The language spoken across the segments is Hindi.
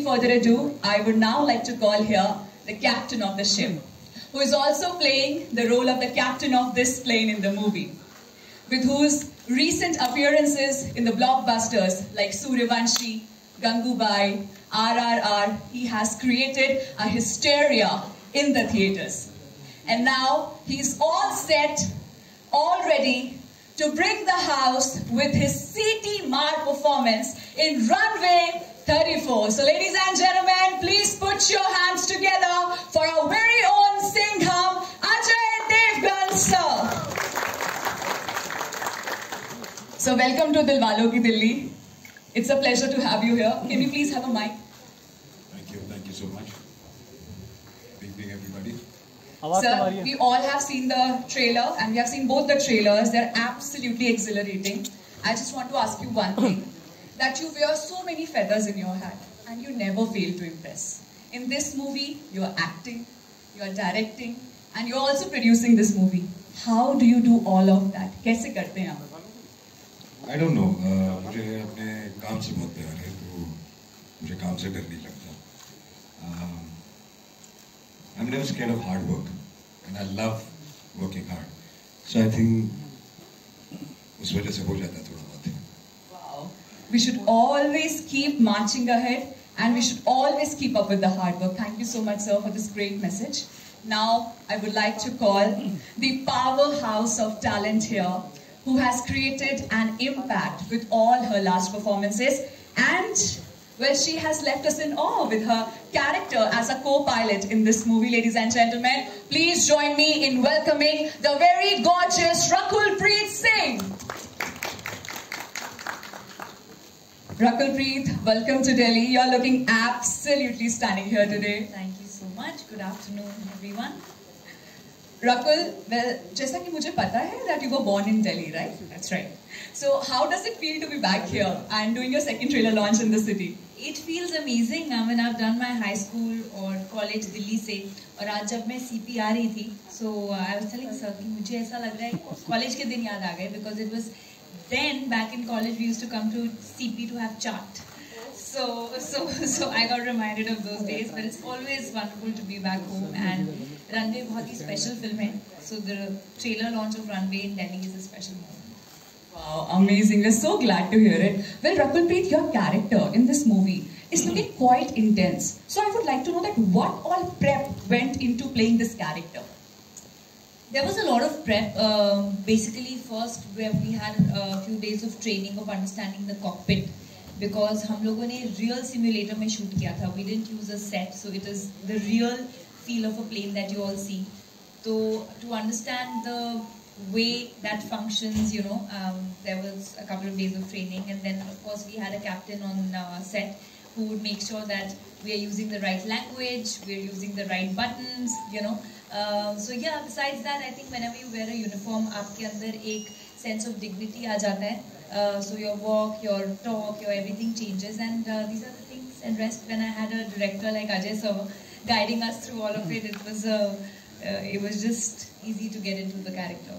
further ado, I would now like to call here the captain of the ship, who is also playing the role of the captain of this plane in the movie, with whose recent appearances in the blockbusters like Suryavanshi, Gangubai, RRR, he has created a hysteria in the theatres. And now he's all set, all ready to bring the house with his C.T. Mar performance in Runway 34. So ladies and gentlemen, please put your hands together for our very own Singham, Ajay Devgan sir. So welcome to Dilwalo Ki Dilli. It's a pleasure to have you here. Can you please have a mic? Thank you so much. Good evening, everybody. Sir, we all have seen the trailer and we have seen both the trailers. They're absolutely exhilarating. I just want to ask you one thing, that you wear so many feathers in your hat and you never fail to impress. In this movie, you're acting, you're directing, and you're also producing this movie. How do you do all of that? कैसे करते हैं आप? I don't know. मुझे अपने काम से बहुत प्यार है, तो मुझे काम से डर नहीं लगता. I'm never scared of hard work, and I love working hard. So I think उस वजह से हो जाता है थोड़ा बहुत. Wow. We should always keep marching ahead, and we should always keep up with the hard work. Thank you so much, sir, for this great message. Now, I would like to call the powerhouse of talent here, who has created an impact with all her last performances, and well, she has left us in awe with her character as a co-pilot in this movie. Ladies and gentlemen, please join me in welcoming the very gorgeous Rakulpreet Singh. Rakulpreet, welcome to Delhi. You're looking absolutely stunning here today. Thank you so much. Good afternoon, everyone. Rakul, well, जैसा कि मुझे पता है that you were born in Delhi, right? That's right. So how does it feel to be back here and doing your second trailer launch in the city? It feels amazing. I mean, I've done my high school or college Delhi से, और आज जब मैं CP आ रही थी, so I was telling sir कि मुझे ऐसा लग रहा है college के दिन याद आ गए, because it was then back in college we used to come to CP to have chart. So I got reminded of those days, but it's always wonderful to be back home, and Runway बहुत ही special film है. So the trailer launch of Runway in Delhi is a special moment. Wow, amazing. We're so glad to hear it. Well, Rakulpreet, your character in this movie is looking quite intense. So I would like to know that what all prep went into playing this character? There was a lot of prep. Basically, first where we had a few days of training of understanding the cockpit, because हम लोगों ने real simulator में shoot किया था. We didn't use a set, so it is the real feel of a plane that you all see. So to understand the way that functions, you know, there was a couple of days of training, and then of course we had a captain on set who would make sure that we are using the right language, we are using the right buttons, you know. So yeah, besides that, I think whenever you wear a uniform, आपके अंदर एक sense of dignity आ जाता है. So your walk, your talk, your everything changes, and these are the things. And rest, when I had a director like Ajay sir guiding us through all of it, it was just easy to get into the character.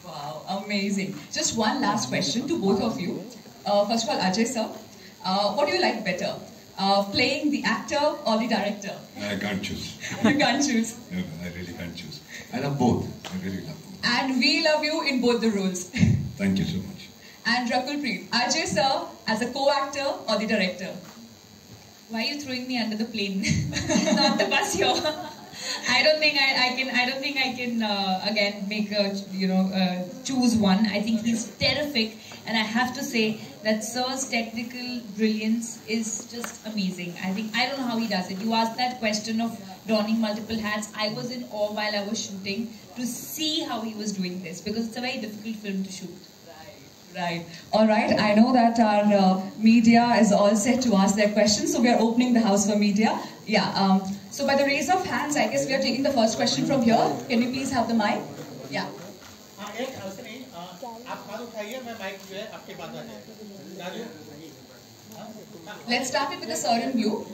Wow, amazing. Just one last question to both of you. First of all, Ajay sir, what do you like better? Playing the actor or the director? I can't choose. You can't choose. No, I really can't choose. I love both. I really love both. And we love you in both the roles. Thank you so much. And Rakulpreet, Ajay sir as a co-actor or the director? Why are you throwing me under the plane? Not the bus here. I don't think I can again make choose one. I think he's terrific, and I have to say that Sir's technical brilliance is just amazing. I don't know how he does it. You asked that question of donning multiple hats. I was in awe while I was shooting to see how he was doing this, because it's a very difficult film to shoot. Right. All right. I know that our media is all set to ask their questions, so we are opening the house for media. Yeah. So by the raise of hands, I guess we are taking the first question from here. Can you please have the mic? Yeah. Let's start it with the sir in blue.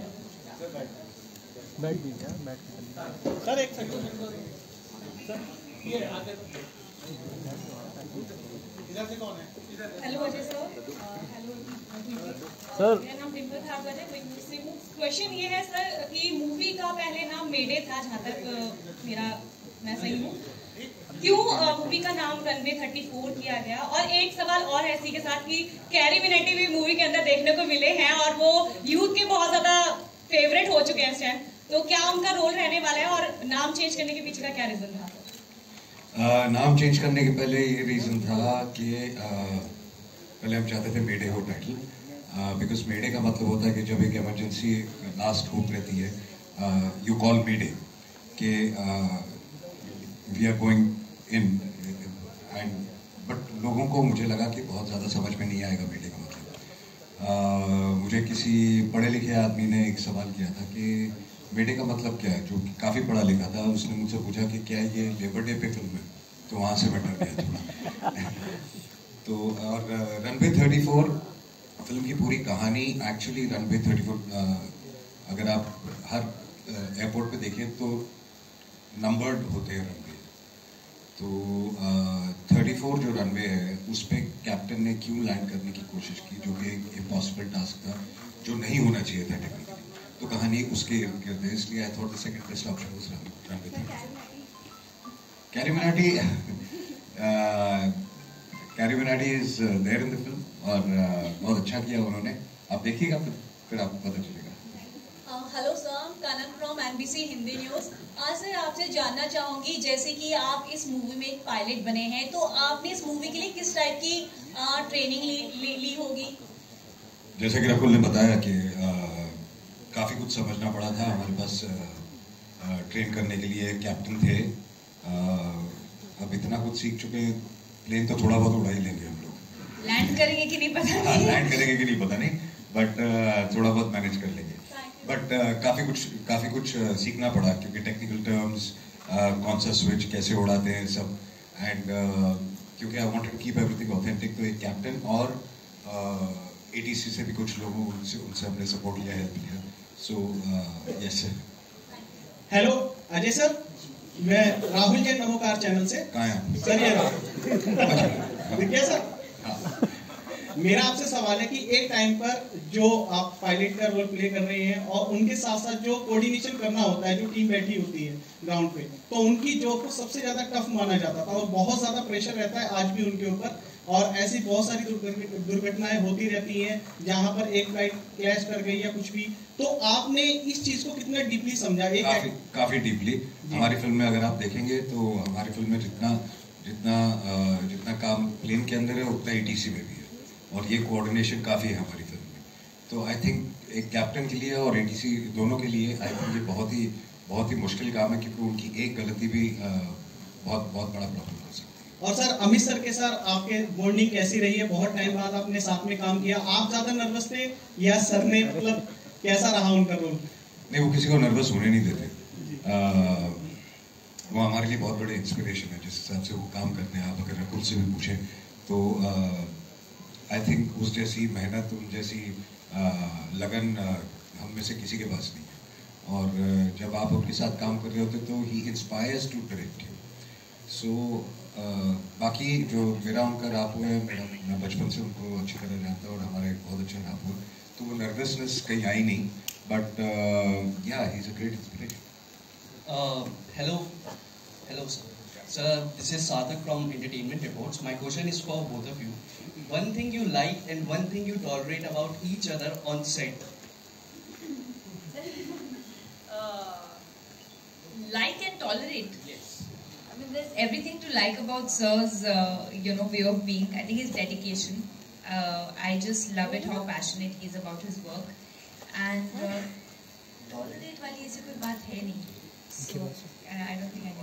Hello Ajay sir, hello sir. मेरा नाम डिम्पल भार्गव है। क्वेश्चन ये है सर कि मूवी का पहले नाम मेडे था, जहाँ तक मैं सही हूँ, क्यों मूवी का नाम रनवे 34 किया गया? और एक सवाल और है इसी के साथ कि कैरी मिनेटी भी मूवी के अंदर देखने को मिले हैं और वो यूथ के बहुत ज्यादा फेवरेट हो चुके हैं इस टाइम, तो क्या उनका रोल रहने वाला है और नाम चेंज करने के पीछे का क्या रीजन था? नाम चेंज करने के पहले ये रीज़न था कि पहले हम चाहते थे मेडे हो टाइटल, बिकॉज मेडे का मतलब होता है कि जब एक इमरजेंसी लास्ट होप रहती है, यू कॉल मेडे कि we are going in and, but लोगों को मुझे लगा कि बहुत ज़्यादा समझ में नहीं आएगा मेडे का मतलब। मुझे किसी पढ़े लिखे आदमी ने एक सवाल किया था कि मेडे का मतलब क्या है, जो कि काफ़ी पढ़ा लिखा था। उसने मुझसे पूछा कि क्या ये लेबर डे पे फिल्म है, तो वहाँ से मैं डर गया थोड़ा। तो और रनवे 34 फिल्म की पूरी कहानी एक्चुअली रनवे 34, अगर आप हर एयरपोर्ट पे देखें तो नंबर्ड होते हैं रनवे। तो 34 जो रनवे है उस पर कैप्टन ने क्यों लैंड करने की कोशिश की, जो कि एक इम्पॉसिबल टास्क था, जो नहीं होना चाहिए था टेक्निकली। तो कहानी उसके इर्द गिर्द है, इसलिए I thought the second best option was runway 34। Carry Minati is there in the film और बहुत अच्छा किया उन्होंने। आप देखिएगा फिर आपको पता चलेगा। Hello sir, Kanak from NBC Hindi news. आज सर आपसे जानना चाहूँगी, जैसे कि आप इस मूवी में एक पायलट बने हैं, तो आपने इस मूवी के लिए किस टाइप की ट्रेनिंग ली होगी? जैसे कि रकुल ने बताया कि काफ़ी कुछ समझना पड़ा था। हमारे पास ट्रेन करने के लिए कैप्टन थे। अब इतना कुछ सीख चुके हैं, प्लेन तो थोड़ा बहुत उड़ा ही लेंगे हम लोग। लैंड करेंगे कि नहीं पता हाँ, नहीं। लैंड करेंगे कि नहीं पता नहीं, बट थोड़ा बहुत मैनेज कर लेंगे। बट काफ़ी कुछ सीखना पड़ा, क्योंकि टेक्निकल टर्म्स, कौन सा स्विच कैसे उड़ाते हैं सब, एंड क्योंकि I wanted to keep everything authentic, तो एक कैप्टन और ATC से भी कुछ लोगों उनसे हमने सपोर्ट लिया, हेल्प लिया। So yes sir. Hello Ajay sir, मैं राहुल जैन नमोकार चैनल से। कहाँ हैं? सर ये विद्या सर, मेरा आपसे सवाल है कि एक टाइम पर जो आप पायलट का रोल प्ले कर रहे हैं और उनके साथ साथ जो कोऑर्डिनेशन करना होता है, जो टीम बैठी होती है ग्राउंड पे, तो उनकी जॉब को सबसे ज्यादा टफ माना जाता था और बहुत ज्यादा प्रेशर रहता है आज भी उनके ऊपर, और ऐसी बहुत सारी दुर्घटनाएं होती रहती हैं जहां पर एक फ्लाइट क्रैश कर गई या कुछ भी। तो आपने इस चीज को कितना डीपली समझा? काफी डीपली। हमारी फिल्म में अगर आप देखेंगे तो हमारी फिल्म में जितना काम प्लेन के अंदर है उतना ATC में भी है, और ये कोऑर्डिनेशन काफी है हमारी फिल्म में। तो आई थिंक एक कैप्टन के लिए और ATC दोनों के लिए आई थिंक ये बहुत ही मुश्किल काम है, क्योंकि उनकी एक गलती भी बहुत बड़ा प्रॉब्लम हो सकती है। और सर अमित सर के साथ आपके बॉन्डिंग कैसी रही है? बहुत टाइम बाद आपने साथ में काम किया, आप ज्यादा नर्वस थे या सर ने, मतलब कैसा रहा उनका रोल? नहीं, वो किसी को नर्वस होने नहीं देते। वो हमारे लिए बहुत बड़े इंस्पिरेशन है, जिस हिसाब से वो काम करते हैं। आप अगर रकुल से भी पूछें तो आई थिंक उस जैसी मेहनत, उन जैसी लगन हम में से किसी के पास नहीं है। और जब आप उनके साथ काम कर रहे होते तो ही इंस्पायर्स टू डायरेक्ट यू। सो बाकी जो मेरा उनका रापो है, मैं बचपन से उनको अच्छी तरह जानता हूँ और हमारा एक बहुत अच्छा रापो है, तो वो नर्वसनेस कहीं आई नहीं, बट या he is a great inspiration. Hello sir. Sir, this is Sadak from Entertainment Reports. My question is for both of you. One thing you like and one thing you tolerate about each other on set. Like and tolerate. Yes. I mean, there's everything to like about Sir's, way of being. I think his dedication. I just love it how passionate he is about his work. And tolerate वाली ऐसी कोई बात है नहीं. So I don't think I know.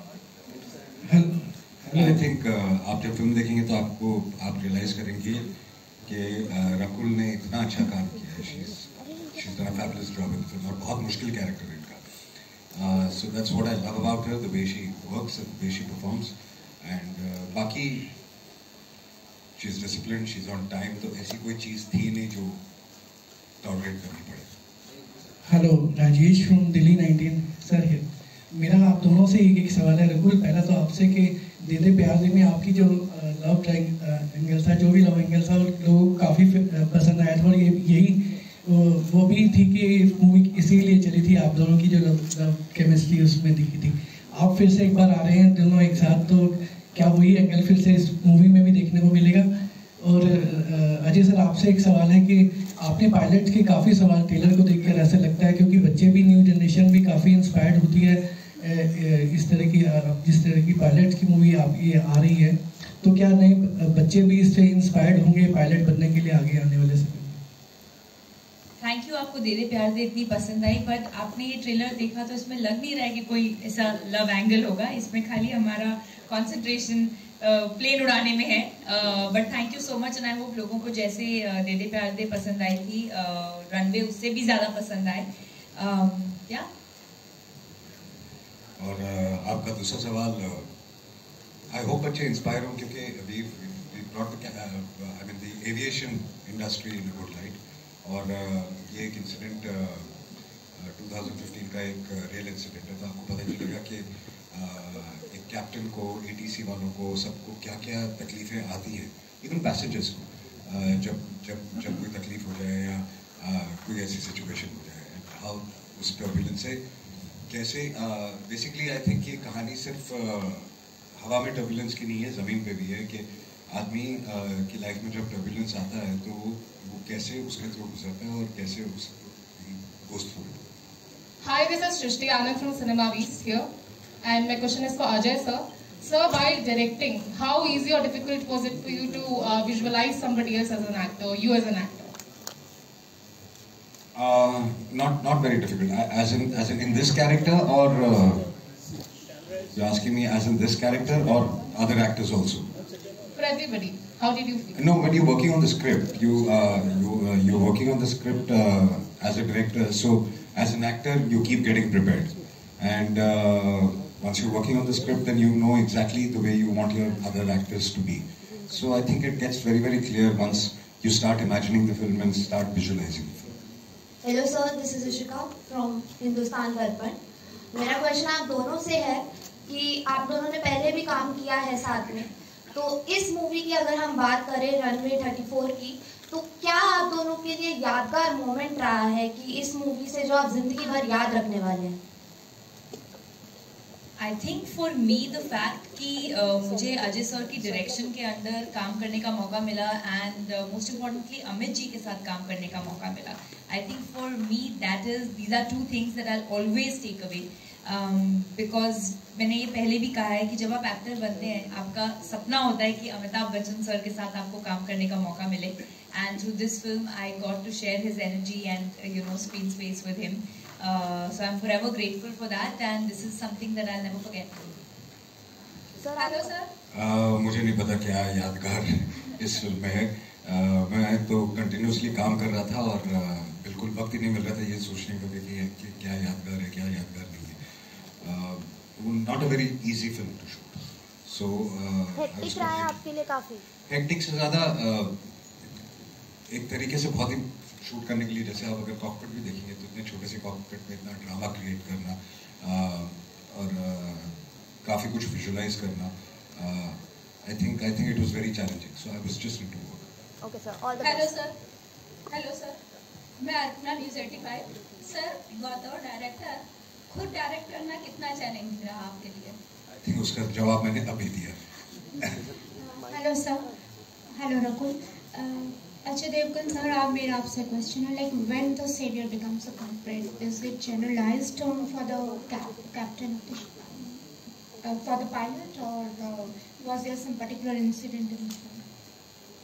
I think आप जब फिल्म देखेंगे तो आप रियलाइज करेंगे कि रकुल ने इतना अच्छा काम किया है। She is done a fabulous job in the film, और बहुत मुश्किल कैरेक्टर है इनका। So that's what I love about her, the way she works and the way she performs, and बाकी she is disciplined, she is on time. तो ऐसी कोई चीज़ थी नहीं जो टॉलरेट करनी पड़े। Hello, Rajesh from Delhi 19 sir. मेरा आप दोनों से एक सवाल है। रकुल, पहला तो आपसे कि दे दे प्यार दे में आपकी जो लव एंगल था, जो भी लव एंगल था, लोगों को काफ़ी पसंद आया था। और यही वो भी थी कि मूवी इसीलिए चली थी, आप दोनों की जो लव केमिस्ट्री उसमें दिखी थी। आप फिर से एक बार आ रहे हैं दोनों एक साथ, तो क्या वही एंगल फिर से इस मूवी में भी देखने को मिलेगा? और अजय सर, आपसे एक सवाल है कि आपने पायलट के काफ़ी सवाल ट्रेलर को देखकर ऐसा लगता है, क्योंकि बच्चे भी, न्यू जनरेशन भी काफ़ी इंस्पायर्ड होती है इस तरह की, जिस तरह की पायलट की मूवी आप ये आ रही है, तो क्या नए बच्चे भी इससे इंस्पायर्ड होंगे पायलट बनने के लिए आगे आने वाले समय? थैंक यू, आपको दे दे प्यार दे इतनी पसंद आई, बट आपने ये ट्रेलर देखा तो इसमें लग नहीं रहा है कि कोई ऐसा लव एंगल होगा। इसमें खाली हमारा कंसंट्रेशन प्लेन उड़ाने में है। But thank you so much, and I hope लोगों को जैसे दे दे प्यार दे पसंद आई थी, रनवे उससे भी ज़्यादा पसंद आए। या और आपका दूसरा सवाल, आई होप बच्चे इंस्पायर हो, क्योंकि we brought the aviation industry in good light. और ये एक इंसिडेंट 2015 का एक रियल इंसिडेंट है, तो आपको पता चलेगा कि एक कैप्टन को, एटीसी वालों को, सबको क्या क्या तकलीफ़ें आती हैं, इवन पैसेंजर्स को, जब कोई तकलीफ हो जाए या कोई ऐसी सिचुएशन हो जाए, हाउ उस टर्बुलेंस से कैसे। बेसिकली आई थिंक ये कहानी सिर्फ हवा में टर्बुलेंस की नहीं है, ज़मीन पे भी है कि आदमी की लाइफ में जब टर्बुलेंस आता है तो वो कैसे उसके थ्रू गुजरता है और कैसे उस goes through. Hi, this is Shrishti Anand from Cinema Beast here, and my question is for Ajay sir. Sir, while directing, how easy or difficult was it for you to visualize somebody else as an actor, you as an actor? Not very difficult. As in this character, or you're asking me as in this character or other actors also? For everybody, how did you feel? No, when you're working on the script, you're working on the script as a director. So as an actor, you keep getting prepared, and once you're working on the script, then you know exactly the way you want your other actors to be. So I think it gets very, very clear once you start imagining the film and start visualizing the film. Hello sir, this is Ishika from Hindustan Darpan. मेरा क्वेश्चन आप दोनों से है कि आप दोनों ने पहले भी काम किया है साथ में, तो इस मूवी की अगर हम बात करें रनवे 34 की, तो क्या आप दोनों के लिए यादगार मोमेंट रहा है कि इस मूवी से जो आप जिंदगी भर याद रखने वाले हैं? I think for me the fact कि मुझे अजय सर की डायरेक्शन के अंडर काम करने का मौका मिला, and most importantly Amit ji के साथ काम करने का मौका मिला। I think for me these are two things that I always take away, because मैंने ये पहले भी कहा है कि जब आप एक्टर बनते हैं, आपका सपना होता है कि अमिताभ बच्चन सर के साथ आपको काम करने का मौका मिले, and through this film I got to share his energy and screen space with him. So I'm forever grateful for that, and this is something that I'll never forget. Hello sir. मुझे नहीं पता क्या यादगार इस फिल्म में है। मैं तो कंटिन्यूसली काम कर रहा था और बिल्कुल वक्त ही नहीं मिल रहा था ये सोचने का कि क्या यादगार है, क्या यादगार नहीं है। Not a very easy film to shoot, so hectic रहा है आपके लिए काफी? हेक्टिक से ज़्यादा एक तरीके से बहुत ही शूट करने के लिए, जैसे आप अगर कॉकपिट भी देखेंगे तो इतने छोटे से कॉकपिट में इतना ड्रामा क्रिएट करना और काफ़ी कुछ विजुलाइज करना, I think it was very challenging, so I was just into work. Okay sir, all the best. Hello sir, मैं अर्पणा न्यूज़ 85। सर, बतौर डायरेक्टर खुद डायरेक्ट करना कितना चैलेंजिंग रहा आपके लिए? आई थिंक उसका जवाब मैंने अभी दिया। Hello sir, hello Rakul. अच्छा देवगन सर, आप मेरा आपसे क्वेश्चन है, like when the saviour becomes a culprit, is it generalised term for the captain of the for the pilot, और was there some particular incident in the film?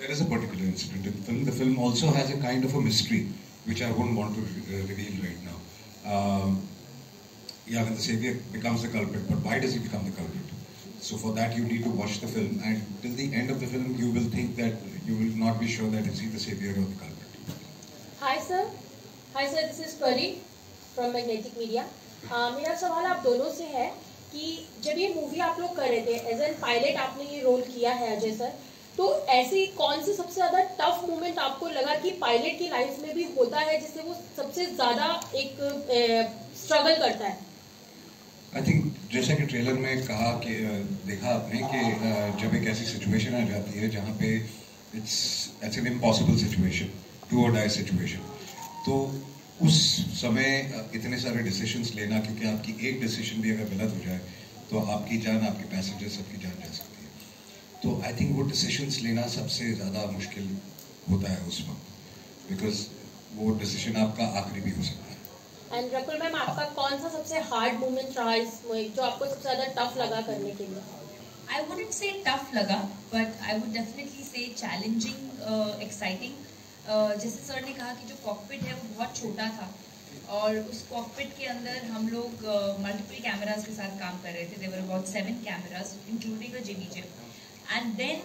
There is a particular incident in the film. The film also has a kind of a mystery, which I wouldn't want to reveal right now. Yeah, when the savior becomes the culprit, but why does he become the culprit? So for that you need to watch the film, and till the end of the film you will think that you will not be sure that is he the savior or the culprit. Hi sir, this is Pari from Magnetic Media. मेरा सवाल आप दोनों से है कि जब ये मूवी आप लोग कर रहे थे एज एन पायलट, आपने ये रोल किया है अजय सर, तो ऐसी कौन सी सबसे ज़्यादा टफ मोमेंट आपको लगा कि पायलट की लाइफ में भी होता है जिससे वो सबसे ज़्यादा एक स्ट्रगल करता है? I think जैसा कि ट्रेलर में कहा कि देखा आपने कि जब एक ऐसी सिचुएशन आ जाती है जहाँ पे it's an impossible situation, do और डाई सिचुएशन, तो उस समय इतने सारे डिसीजंस लेना, क्योंकि आपकी एक डिसीजन भी अगर गलत हो जाए तो आपकी जान, आपके पैसेंजर सबकी जान जा सकती है। तो आई थिंक वो डिसीजंस लेना सबसे ज़्यादा मुश्किल होता है उस वक्त, बिकॉज वो डिसीजन आपका आखिरी भी हो सकता है। एंड रकुल मैम, आपका कौन सा सबसे हार्ड मोमेंट रहा इसमें, जो आपको सबसे ज़्यादा टफ लगा करने के लिए? I wouldn't say tough लगा, but I would definitely say challenging, exciting. जैसे सर ने कहा कि जो कॉकपिट है वो बहुत छोटा था और उस कॉकपिट के अंदर हम लोग मल्टीपल कैमरास के साथ काम कर रहे थे. There were about 7 cameras, including a Jimmy Jim. And then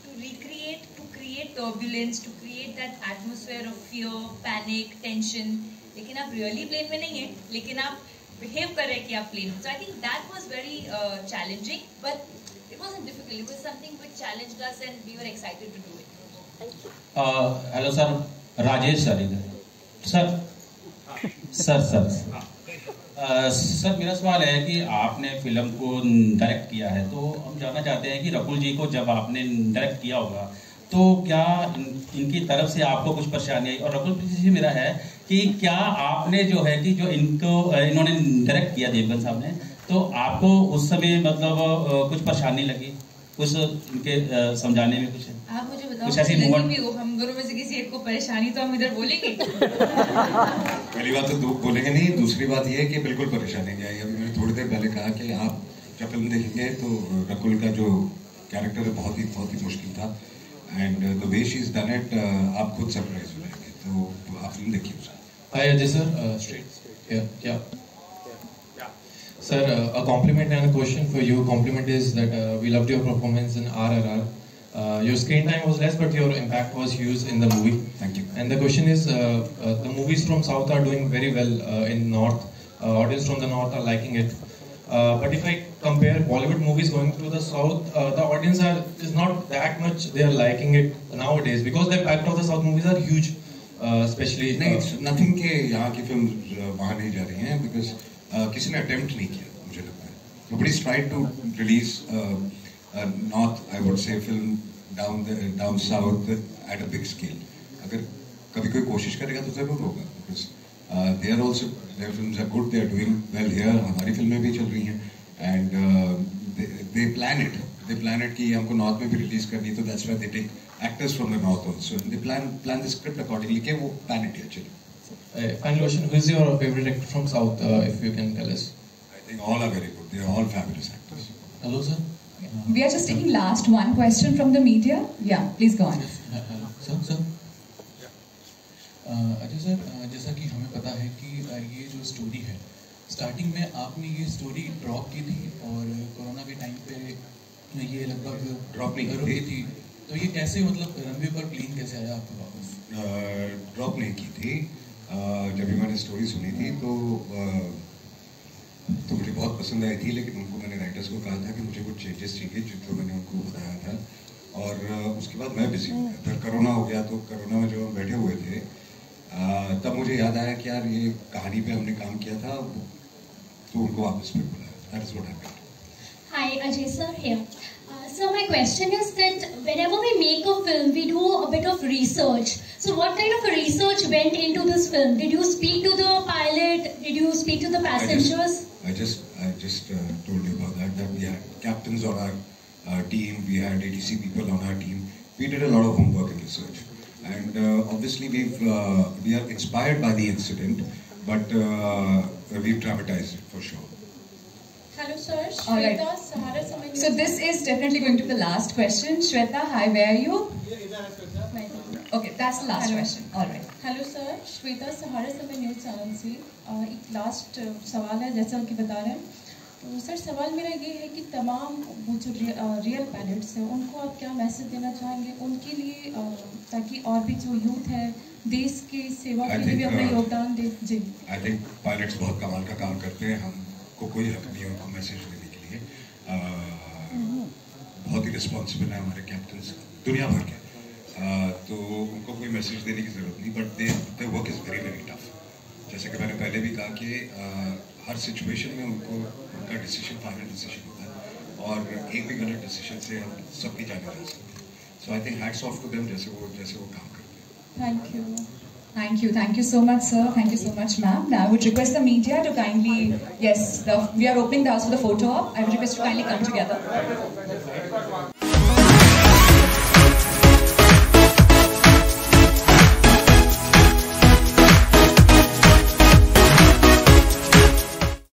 to create turbulence, to create that atmosphere of fear, panic, tension. लेकिन आप रियली प्लेन में नहीं है, लेकिन आप बिहेव कर रहे हैं कि आप प्लेन में. So I think that was very challenging, but it wasn't difficult. It was something which challenged us and we were excited to do it. Hello sir, Rajesh sir इधर. सर मेरा सवाल है कि आपने फिल्म को डायरेक्ट किया है, तो हम जानना चाहते हैं कि रकुल जी को जब आपने डायरेक्ट किया होगा तो क्या इनकी तरफ से आपको कुछ परेशानी आई? और रकुल जी से मेरा है कि क्या आपने जो है कि जो इन्होंने डायरेक्ट किया देवगन साहब ने, तो आपको उस समय मतलब कुछ परेशानी लगी, कुछ इनके समझाने में कुछ? आप मुझे बताओ, कुछ ऐसी भी हो, हम दोनों में से किसी एक को परेशानी तो हम इधर बोलेंगे. पहली बात तो बोलेंगे नहीं, दूसरी बात ये है कि बिल्कुल परेशानी नहीं आई. अभी मैंने थोड़ी देर पहले कहा कि आप जब फिल्म देखेंगे तो रकुल का जो कैरेक्टर है बहुत ही मुश्किल था, and the way she is done it, आप खुद सरप्राइज हो जाएंगे. तो आप फिल्म देखिए उसका. हाय अजय सर, स्ट्रेट क्या sir, a compliment and a question for you. Compliment is that we loved your performance in RRR. Your screen time was less, but your impact was huge in the movie. Thank you. And the question is, the movies from South are doing very well in North. Audience from the North are liking it. But if I compare Bollywood movies going to the South, the audience is not that much they are liking it nowadays, because the impact of the South movies are huge, especially. नहीं, it's nothing के यहाँ की फिल्म वहाँ नहीं जा रही हैं, because किसी ने अटेम्प्ट नहीं किया, मुझे लगता है. Nobody's tried to release North, I would say, film down south at a big scale. अगर कभी कोई कोशिश करेगा तो जरूर होगा, because they are also, their films are good, they are doing well here. हमारी फिल्में भी चल रही हैं, and they plan it कि हमको नॉर्थ में भी रिलीज करनी, तो that's why they take actors from the north also, and they plan the script accordingly कि वो pan it actually. Final question: who is your favorite actor from South? If you can tell us. I think all are very good. They are all fabulous actors. Hello, sir. We are just taking last one question from the media. Yeah, please go on. Hello, sir. Ajay sir, जैसा कि हमें पता है कि ये जो स्टोरी है, स्टार्टिंग में आपने ये स्टोरी ड्रॉप की थी और कोरोना के टाइम पे ये लगभग ड्रॉप नहीं की थी, तो ये कैसे, मतलब रनवे पर प्लेन कैसे आया आपके वापस? ड्रॉप नहीं की थी. जब भी मैंने स्टोरी सुनी थी तो मुझे बहुत पसंद आई थी, लेकिन उनको मैंने राइटर्स को कहा था कि मुझे कुछ चेंजेस चाहिए, जो मैंने उनको बताया था. और उसके बाद मैं बिजी हो गया, फिर कोरोना हो गया. तो कोरोना में जब हम बैठे हुए थे तब मुझे याद आया कि यार ये कहानी पे हमने काम किया था, तो उनको वापस फिर बुलाया. That is what happened. Hi, Ajay sir here. So my question is that whenever we make a film, we do a bit of research. So what kind of a research went into this film? Did you speak to the pilot? Did you speak to the passengers? I just told you about that. That we had captains on our team. We had ATC people on our team. We did a lot of homework and research. And obviously we are inspired by the incident, but we've dramatized it for sure. Hello sir, All right. Shweta, Sahara Samay. So this is definitely going to be the last question. Shweta, hi, where are you? Okay, that's the last question. All right. Hello sir, Shweta, Sahara Samay news channel से. एक लास्ट सवाल है, जैसा कि बता रहे हैं. तो सर सवाल मेरा ये है कि तमाम वो जो रियल पायलट्स हैं, उनको आप क्या मैसेज देना चाहेंगे उनके लिए, ताकि और भी जो यूथ है देश की सेवा के लिए भी अपना योगदान दे? जी, आई थिंक पायलट्स बहुत कमाल का काम करते हैं. हमको कोई हक नहीं है उनको मैसेज देने के लिए. बहुत ही रिस्पॉन्सिबल है हमारे कैप्टन्स दुनिया भर के. तो उनको कोई मैसेज देने की ज़रूरत नहीं, but they work is very very tough. जैसे कि मैंने पहले भी कहा कि हर सिचुएशन में उनका डिसीजन फाइनल डिसीजन होता है और एक भी गलत डिसीजन से हम सबकी जाने जा सकते हैं. So I think hats off to them जैसे वो काम करते हैं. Thank you so much, sir. Thank you so much, ma'am. Now I would request the media to kindly, yes, we are opening the house for the photo op. I would request to kindly come together.